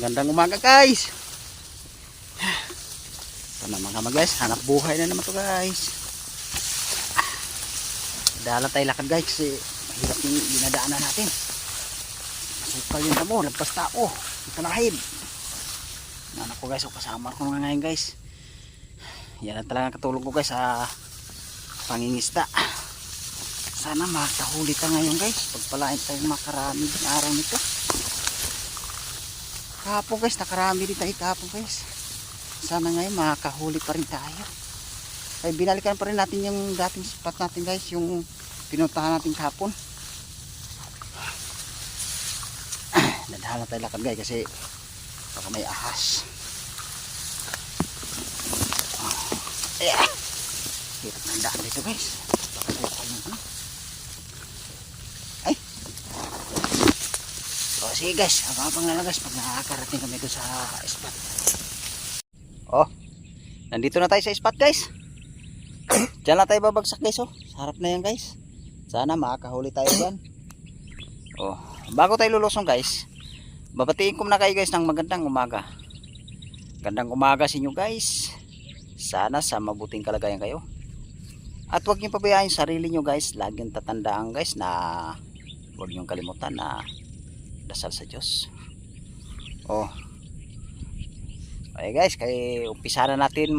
Magandang umaga guys. Ito na mga guys, hanap buhay na naman to guys. Dala tayo lakad guys kasi mahirap yung dinadaanan natin. Masukal yung damo, lagpas tao. Ito na kahid. Nanak ko guys, o kasama ko nga ngayon guys. Yan ang talagang katulong ko guys sa pangingisda. Sana makahuli tayo ngayon guys. Pagpalain tayong makarami ng araw nito. Kahapon guys, nakarami rin tayo kahapon guys. Sana ngayon makahuli pa rin tayo. Ay binalikan pa rin natin yung dating spot natin guys, yung pinuntahan natin kahapon. Nadahalan tayo lakad guys kasi baka may ahas. Hirap na daan dito guys. Baka tayo ano. Ay. O sige guys, abang na lang guys pag nakakarating kami doon sa spot. Oh, nandito na tayo sa spot guys. Diyan na tayo babagsak guys oh. Sa harap na yan guys. Sana makakahuli tayo dyan. Oh, bago tayo lulusong guys, babatiin ko na kayo guys ng magandang umaga. Magandang umaga sa inyo guys. Sana sa mabuting kalagayan kayo. At huwag niyo pabayaan yung sarili nyo guys. Lagi yung tatandaan guys na huwag niyo kalimutan na dasal sa Diyos. Oh. Okay guys, kaya umpisa na natin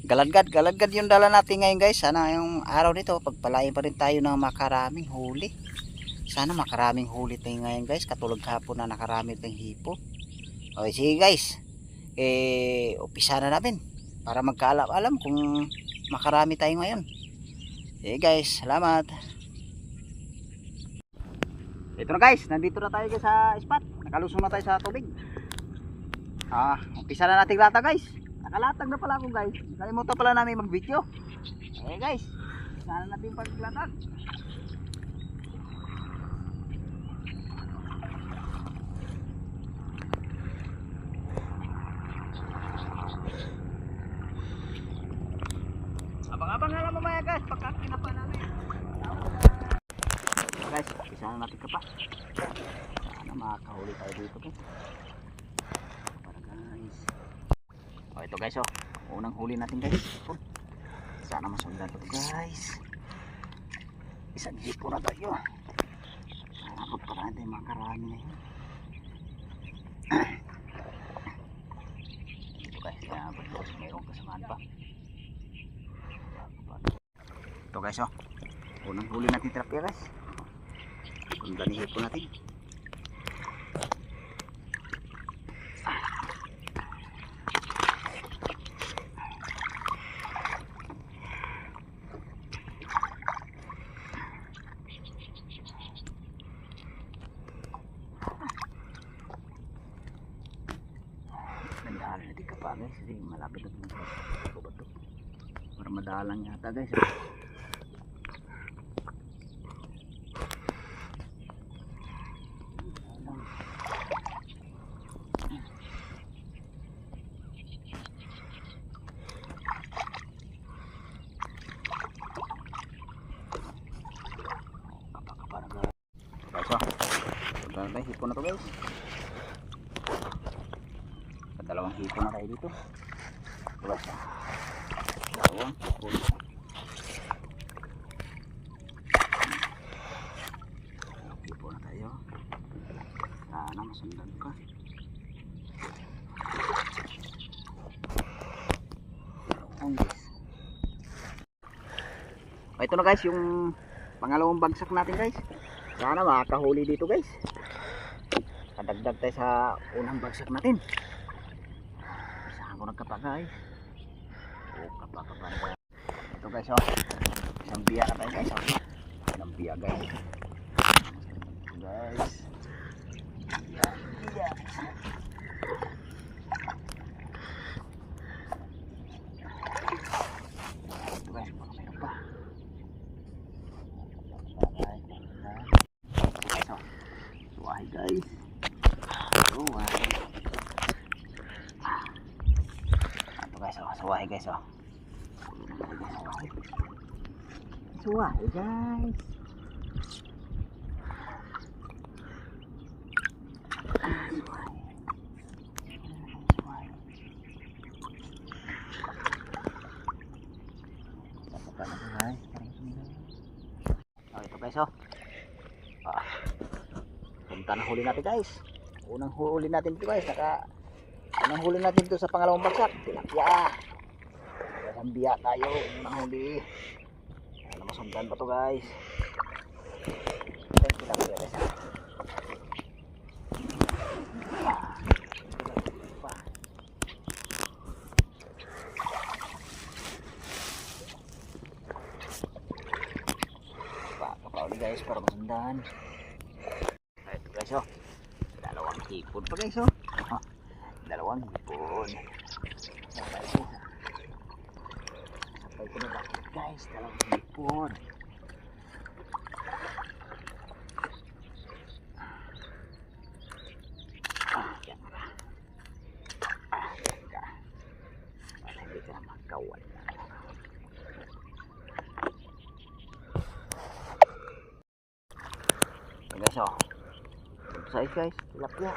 galadgad yung dala natin ngayon guys. Sana yung araw nito pagpalain pa rin tayo ng makaraming huli. Sana makaraming huli tayo ngayon guys, katulad kahapon na nakarami tayong hipo. Okay sige guys, umpisa na namin para magkaalam-alam kung makarami tayo ngayon. Sige guys, salamat. Ito na guys, nandito na tayo guys sa spot. Nakalusong na tayo sa tubig. Umpisa na natin lata guys. Nakalatag na pala ako guys. Kalimutan pala namin mag video. Okay guys, umpisa na natin paglatag. Abang-abang na lang mamaya guys pagkakina pa namin. Guys, umpisa na natin kapa. Sana makakahuli tayo dito guys. Oh, ito guys oh, unang huli natin guys. Sana masundan ito guys. Isang hipo na tayo. Sana pagparaan tayo makarami na yun. Ito guys, mayroong kasamaan pa. Ito guys oh, unang huli natin tilapia guys. Sundan ni hipo natin. Nandahalan natin ka pa guys, kasi malapit na ito ba ito para madalang yata guys. Guys, hipon na to guys. Dalawang hipon na tayo dito. Diba siya? Dalawang hipon. Hipon na tayo. Sana masundan ka. Ito na guys yung pangalawang bagsak natin guys. Sana makakahuli dito guys. Kadagdag tayo sa unang bagsak natin. Saan ko nagkapa guys. Kapa na guys. Ito guys oh, isang biya na tayo guys oh. Isang biya guys. Guys, biya. Ito guys, baka mayroon pa. Suwahi guys. Ito guys oh, suwahi guys oh. Suwahi guys. Suwahi. guys, oh. Punta na huli natin guys. Unang huli natin ito guys. Unang huli natin ito sa pangalawang bagsak. Tilapia. Sambiya tayo. Unang huli. Ano masundan pa to guys. Tilapia guys. Kapauli guys para masundan. Ito guys, oh. Dalawang hipon pa guys, oh. Dalawang hipon. Sabay ko na bakit guys. Dalawang hipon. Yan ka. Yan ka. Para hindi ka magkawal. Ito guys, oh. Size guys, tilapia.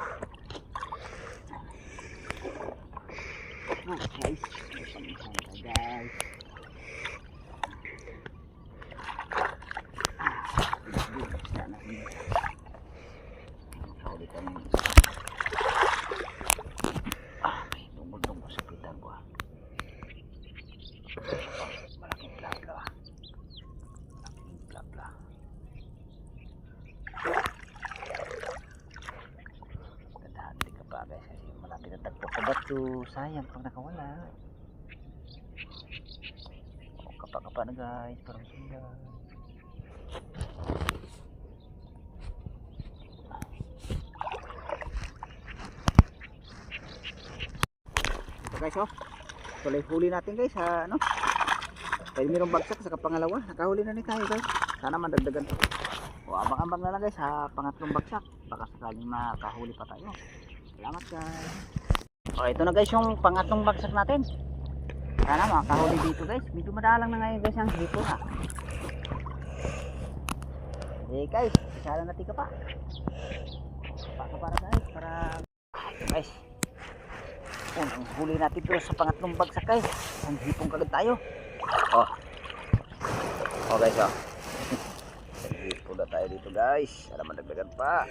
Guys, guys. Tungkol sa kita ko. Malaking plapla. Malaking plapla. Hati ka pa guys kasi malapit na tagpapabat to. Sayang pag nakawala. Kapa-kapa na guys. Parang sundan. Ito guys, oh. Tuloy huli natin guys ha, ano. Pwede mayroong bagsak sa kapangalawa. Nakahuli na ni tayo guys. Sana mandagdagan to. O abang-abang na lang guys sa pangatlong bagsak. Baka sakaling makahuli pa tayo. Salamat guys. O ito na guys yung pangatlong bagsak natin. Sana makahuli dito guys. Medyo madalang na ngayon guys ang hipon ha. Okay guys, isala natin ka pa. Para guys, para guys. Unang huli natin pero sa pangatlong bagsak guys. Ang hipon kagad tayo. Oh guys, oh. Hipon na tayo dito guys. Sana madagdagan pa.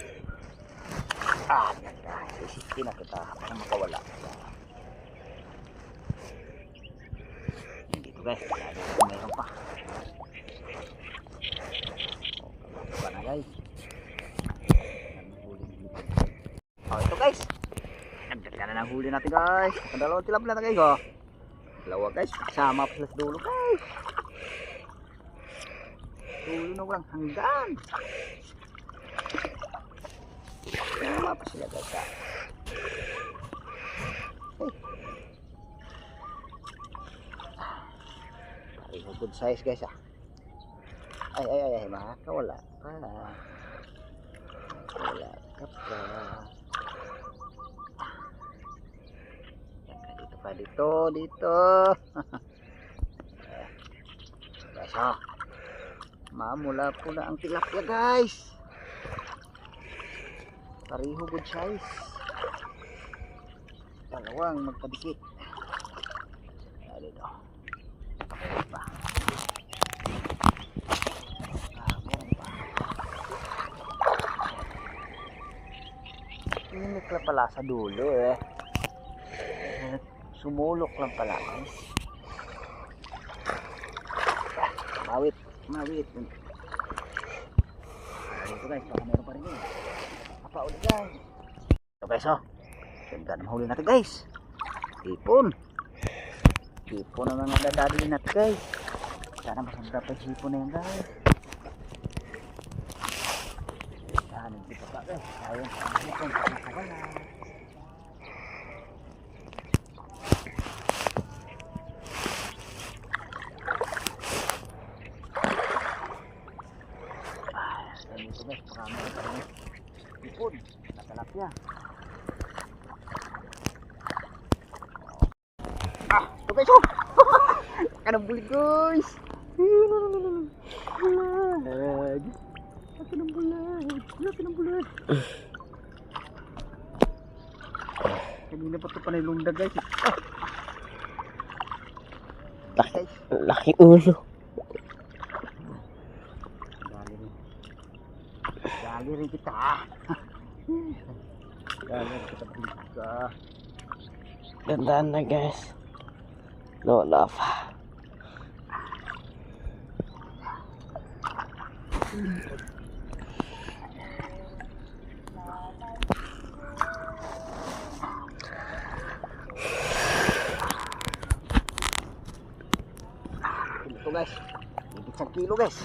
Yan guys. Isipin na kita para makawala. Dito guys. Mayroon pa. Kapag na guys. Ito guys. Nagdagan na ng huli natin guys. Dalawang tilapia na guys, oh. Dalawa guys. Sama pa sa dulo guys. Dulo na walang hanggan. Sama pa sila guys, ha. Pareho good size guys, ha. Ay, makakawala pa. Wala ka pa. Dito. Guys, ha. Mamula po na ang tilapia guys. Pareho good size. Dalawang magkadikit. Dito. Meron pa. Meron pa. Init lang pala sa dulo eh. Sumulok lang pala guys. Mawit. Dito guys, baka meron pa rin yun. Ulit guys. Ito guys, oh. Ganda na mahuli natin guys. Hipon na mga dadali natin guys. Sana masanda pa yung hipon na yan guys. Sana hindi pa guys. Sayang sa hipon. Nakakawala. Dito guys, marami pa rin hipon na tilapia. Ito guys, oh. Kanang bulit guys. Laki ng bulit. Kanina pa ito pa na ilungdag guys. Laki ulo. rin kita. Galing kita ka. Gandaan na guys. No love. Ito guys. Higit 1 kilo guys.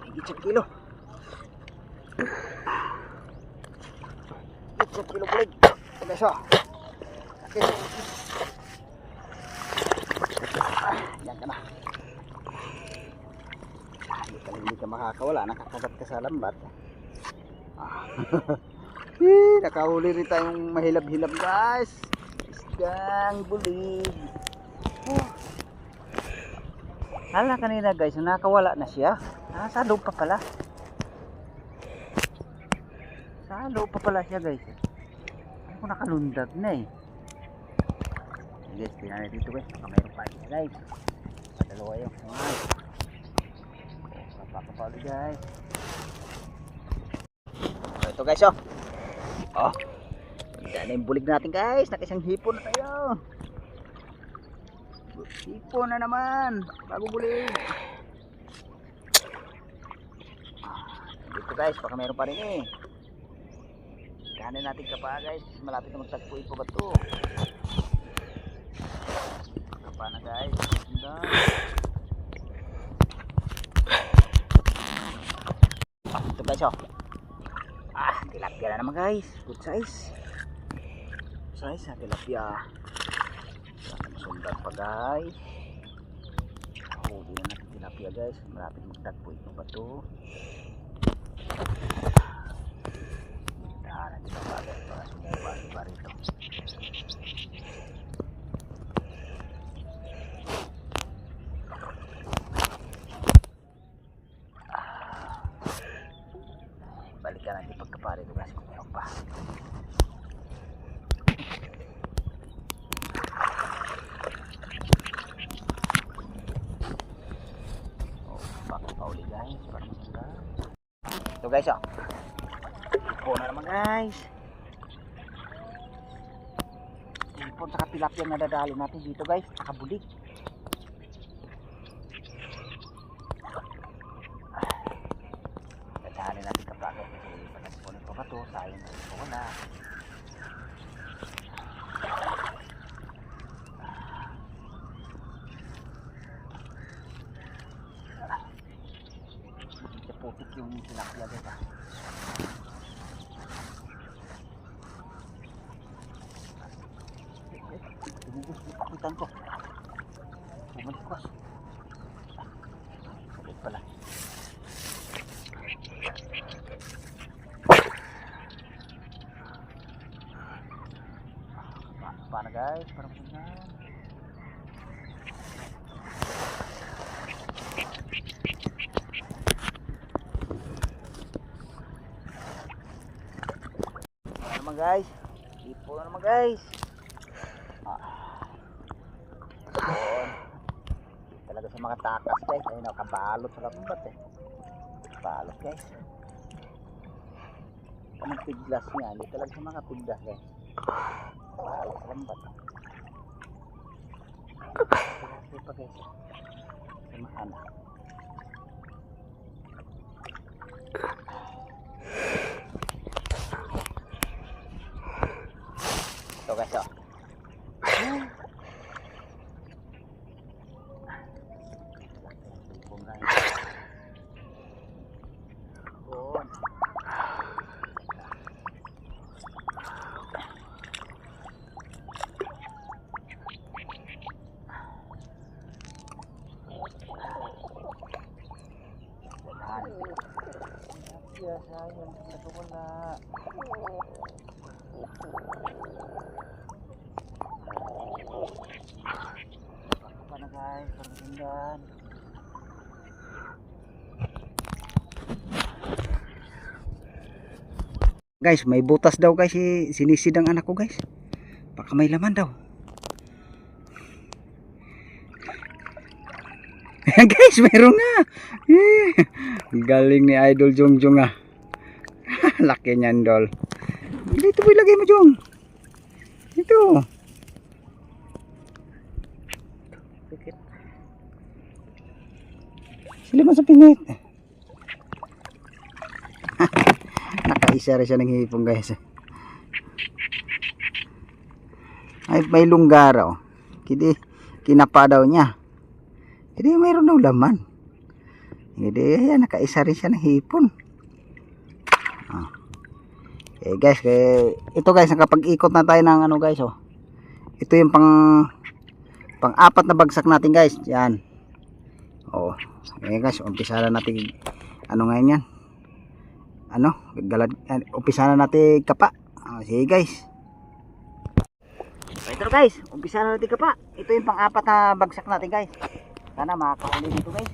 Higit 1 kilo. Higit 1 kilo bulig. Ito guys oh. Okay. Yan ka na. Hindi ka makakawala. Nakakagat ka sa lambat. Nakahuli rin tayong mahilab-hilab guys. Isdang bulig. Hala kanina guys, nakawala na siya. Sa loob pa pala. Sa loob pa pala siya guys. Ako nakalundag na eh. Guys, tingnan natin dito guys. Baka mayroon pa niya guys. Padalawa yung sumay. Kapapapalo guys. Ito guys oh. Oh. Yan na yung bulig natin guys. Nakisang hipon na tayo. Hipon na naman. Bago bulig. Dito guys. Baka mayroon pa rin eh. Kahanin natin kapa guys. Malapit na magtagpo ito ba ito. Kapa na guys. Ito guys oh. Tilapia na naman guys. Good size. Size na tilapia. Sundan pa guys. Huli na natin tilapia guys. Malapit magtagpo ito ba ito. Dahanan dito pa guys. Para sumuba rito. Balikan natin pagkapari ito guys kung meron pa. Pauli guys, para maganda. Ito guys oh. Ipon na naman guys. Ipon sa tilapia na dadali natin dito guys, nakabulig. Dadali natin kapag kasi pagkasipunin pa ba ito, sayang na ito ko na. Putik yung tilapia dito. Tumugus, ipakitan ko. Bumalik. Sulit pala. Paano guys? Para masundan. Guys, ipo na naman guys. Talaga sa mga takas guys, ayun nakabalot sa lambat eh. Balot guys. Ang piglas niya, hindi talaga sa mga piglas guys. Balot sa lambat. Piglas pa guys. Samahan na. Ito guys oh. Ya sayang, ito wala. Apa na guys, pagsundan. Guys, may butas daw guys, sinisid ang anak ko guys. Baka may laman daw. Guys, mayroon na. Galing ni Idol Jongjong ah. Laki niyan, Dol. Dito po ilagay mo, Jong. Ito. Sila man sa pingit. Nakaisa rin siya ng hipong, guys. Ay, may lunggara, oh. Kinapa daw niya. Hindi, mayroon daw laman. Hindi, ayan, nakaisa rin siya ng hipon. Eh guys, ito guys, nakapag-ikot na tayo ng ano guys, oh. Ito yung pang-apat na bagsak natin guys. Yan. Oh. Eh guys, umpisa na natin ano ngayon yan? Ano? Umpisa na natin kapa. Sige guys. Ito guys, umpisa na natin kapa. Ito yung pang-apat na bagsak natin guys. Sana makakahuli dito guys.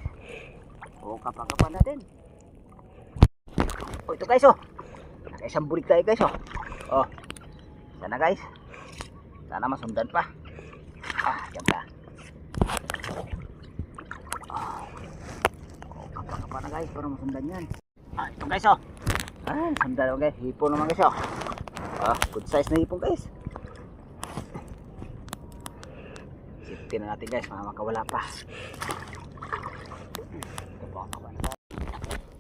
Oh, kapa-kapa natin. Oh, ito guys, oh. Isang bulik tayo guys, oh. Oh. Sana guys. Sana masundan pa. Yan pa. Kapa-kapa na guys para masundan yan. Ito guys, oh. Sundan naman guys. Hipon naman guys, oh. Good size na hipon guys. Safety na natin guys, makawala pa.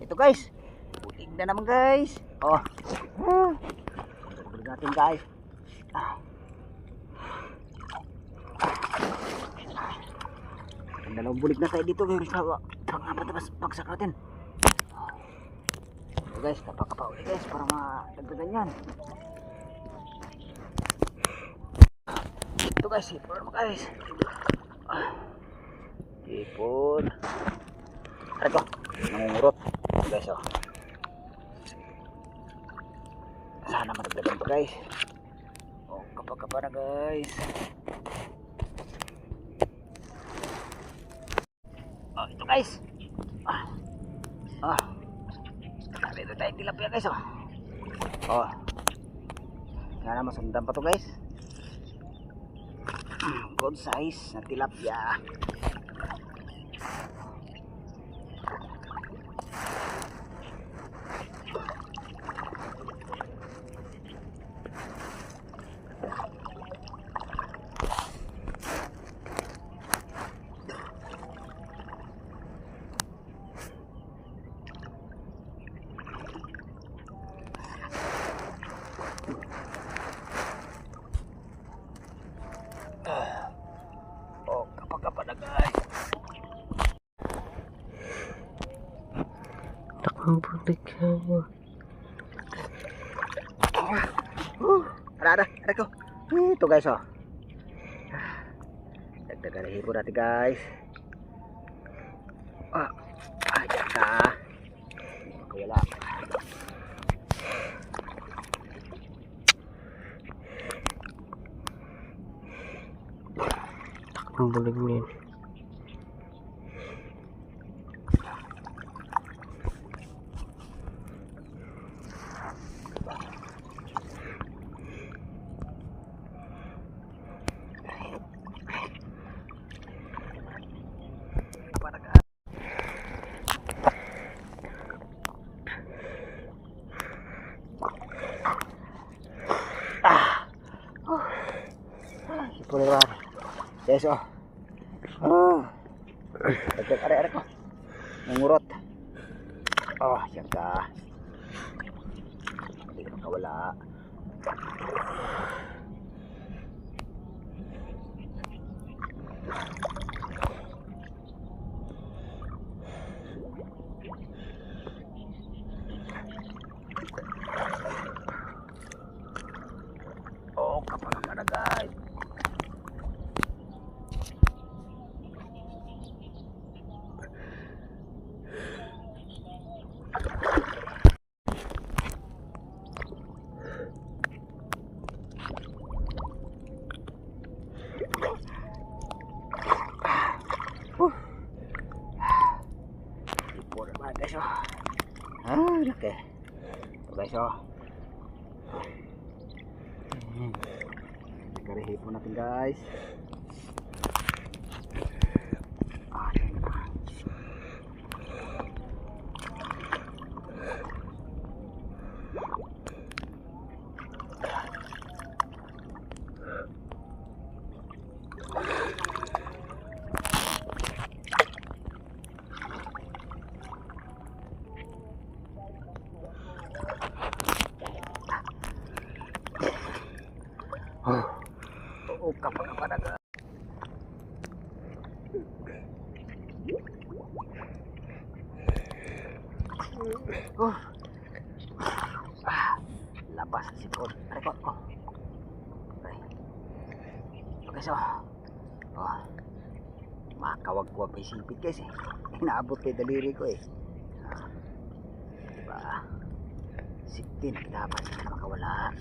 Ito guys. Bulig na naman guys. Oh. Bulig natin guys. Ang dalawang bulig na tayo dito guys. Pang-apat na bagsak natin. Ito guys, kapa-kapa ulit guys para madagdagan yan. Ito guys, hipon naman guys. Hipon. Aray ko, nangungurot. Ito guys, oh. Sana matagdagan pa guys. Oh, kapa-kapa na guys. Oh, ito guys. Dito tayo tilapia guys, oh. Oh. Sana masundan pa to guys. Good size na tilapia. Oh, kapag-kapa na guys. Takang bulik kayo. Ada ko. Ito guys, oh. Dagdagan na hipon natin guys. Ayan ka. Makawala. Ang bulig niyan. Hipon na naman. Yes, oh. Dagdag are ko. Nangurot. Oh, yan ka. Hindi ka makawala. Oh, kapag naman na guys. Guys, oh. Laki. Ito guys, oh. Nagkarihipon natin guys. Oo, kapag oh. Labas si Paul. Rekod ko. Okay, so. Oh. Makawag-wag pa isipit guys eh. Inaabot kay daliri ko eh. Diba? 16 dapat makawala.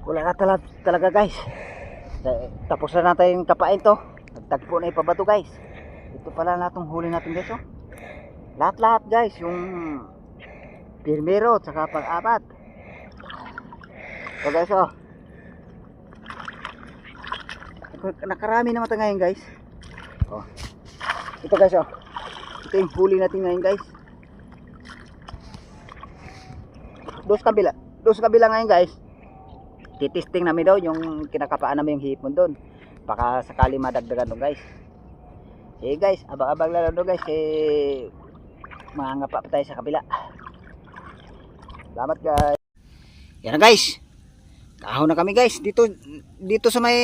Wala na talaga guys. Tapos na natin yung kapain to. Nagtagpo na ipabato guys. Ito pala natong huli natin guys oh. Lahat guys. Yung pirmero at saka pang-apat. So guys oh. Nakarami na mata ngayon guys. Oh. Ito guys oh. Ito yung huli natin ngayon guys. Dos kabila ngayon guys. Titesting namin daw yung kinakapaan namin yung hipon doon. Baka sakali madagdagan doon guys. Sige guys, abang-abang lang doon guys. Mangapa pa tayo sa kabila. Salamat guys. Yan na guys. Kahon na kami guys. Dito sa may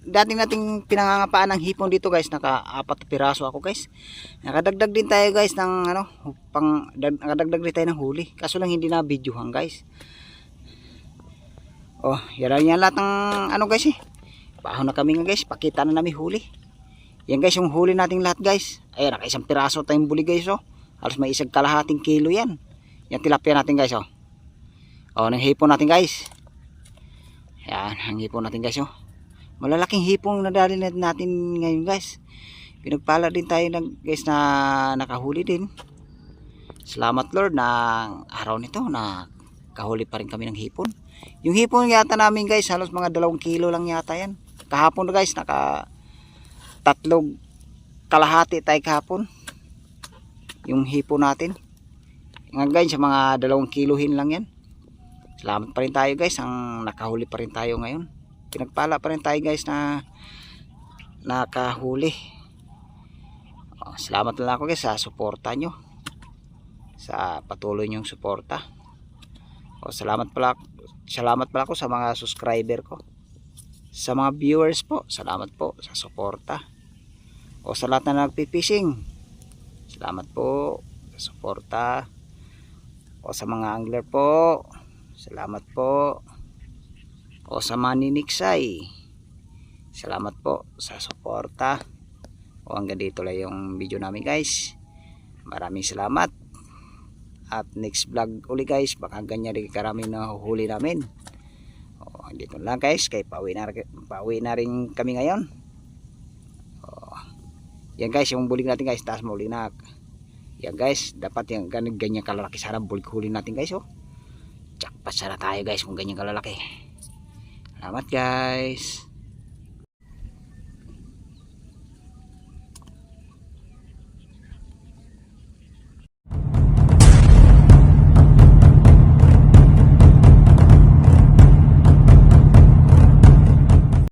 dating nating pinangangapaan ng hipon dito guys. Naka-4 piraso ako guys. Nakadagdag din tayo guys ng nakadagdag din tayo ng huli. Kaso lang hindi na videohan guys. Oh, yan lahat ng guys eh. Bahon na kami nga guys, pakita na namin huli. Yan guys yung huli nating lahat guys. Ayan, naka-1 piraso tayong buli guys oh. Halos may 1 kalahating kilo yan. Yan tilapia natin guys oh. Oh, ng hipon natin guys. Yan, ang hipon natin guys oh. Malalaking hipon na dali natin ngayon guys. Pinagpala din tayo guys na nakahuli din. Salamat Lord na araw nito na kahuli pa rin kami ng hipon. Yung hipon yata namin guys, halos mga 2 kilo lang yata yan. Kahapon guys, naka 3 kalahati tayo kahapon. Yung hipon natin. Ngayon guys, mga 2 kilohin lang yan. Salamat pa rin tayo guys, ang nakahuli pa rin tayo ngayon. Pinagpala pa rin tayo guys na nakahuli. Oh, salamat lang ako guys sa suporta nyo. Sa patuloy nyong suporta. Oh, salamat pala ako sa mga subscriber ko. Sa mga viewers po, salamat po sa suporta. O sa lahat na nagpipishing, salamat po sa suporta. O sa mga angler po, salamat po. O sa mga niniksay, salamat po sa suporta. O hanggang dito lang yung video namin guys. Maraming salamat. At next vlog uli guys, baka ganyan rin karami na huli namin. O, dito lang guys, kay pauwi na rin kami ngayon. O, yan guys, yung bulig natin guys, taas mo uling na. Yan guys, dapat yung ganyan kalalaki sana bulig huli natin guys. Oh. Jackpot sana tayo guys kung ganyan kalalaki. Salamat guys.